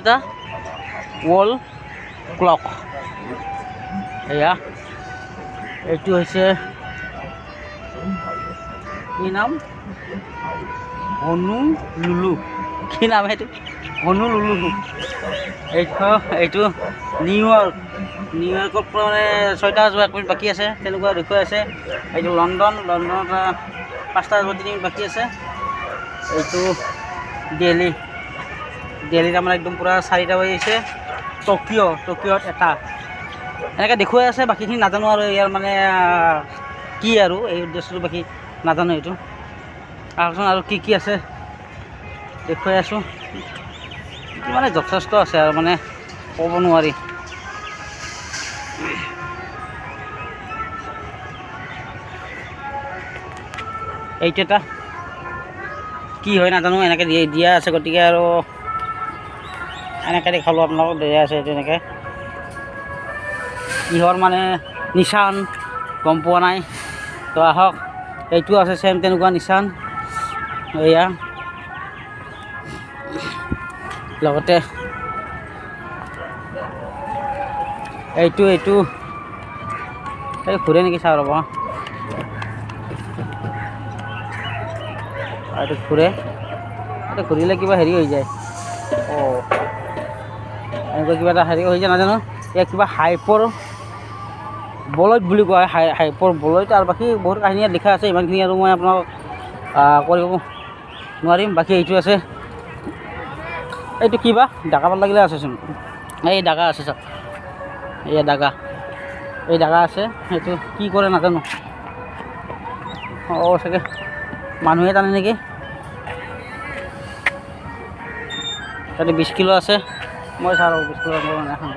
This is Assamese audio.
এটা ৱল ক্লক এয়া এইটো হৈছে কি নাম হনুলুলু কি নাম এইটো হনুলুলু এইটো নিউয়ৰ্কৰ পৰা মানে 6টা 1 মিনিট বাকী আছে তেনেকুৱা দেখুৱাই আছে। এইটো লণ্ডনত 5টা 3 মিনিট বাকী আছে। এইটো দিল্লী তাৰমানে একদম পূৰা 4টা বাজিছে। টকিঅ'ত এটা এনেকৈ দেখুৱাই আছে। বাকীখিনি নাজানো আৰু ইয়াৰ মানে কি আৰু এই উদ্দেশ্যটো বাকী নাজানো। এইটো আহকচোন আৰু কি আছে দেখুৱাই আছোঁ। মানে যথেষ্ট আছে আৰু মানে ক'ব নোৱাৰি। এইটো এটা কি হয় নাজানো, এনেকৈ দিয়া আছে। গতিকে আৰু এনেকৈ দেখালোঁ আপোনালোকক, দিয়া আছে। এইটো এনেকৈ কিহৰ মানে নিচান গম পোৱা নাই। তো আহক, এইটো আছে চেম তেনেকুৱা নিচান। এয়া লগতে এইটো এই ঘূৰে নেকি চাওঁ ৰ'ব। এইটো ঘূৰিলে কিবা হেৰি হৈ যায়। এনেকুৱা কিবা এটা হেৰি হৈ যায় নাজানো। এয়া কিবা হাইপৰ বলয়ত বুলি কোৱা হয়, হাইপৰ বলয়ত। আৰু বাকী বহুত কাহিনী ইয়াত লিখা আছে। ইমানখিনি আৰু মই আপোনাক কৰিব নোৱাৰিম। বাকী এইটো আছে, এইটো কিবা ডাকা পাত লাগিলে আছেচোন। এই ডাকা আছে চাওক, এই ডাকা আছে। সেইটো কি কৰে নাজানো। চাগে মানুহে টানে নেকি। তাতে 20 কিলো আছে। মই চাওঁ 20 কিলো এখন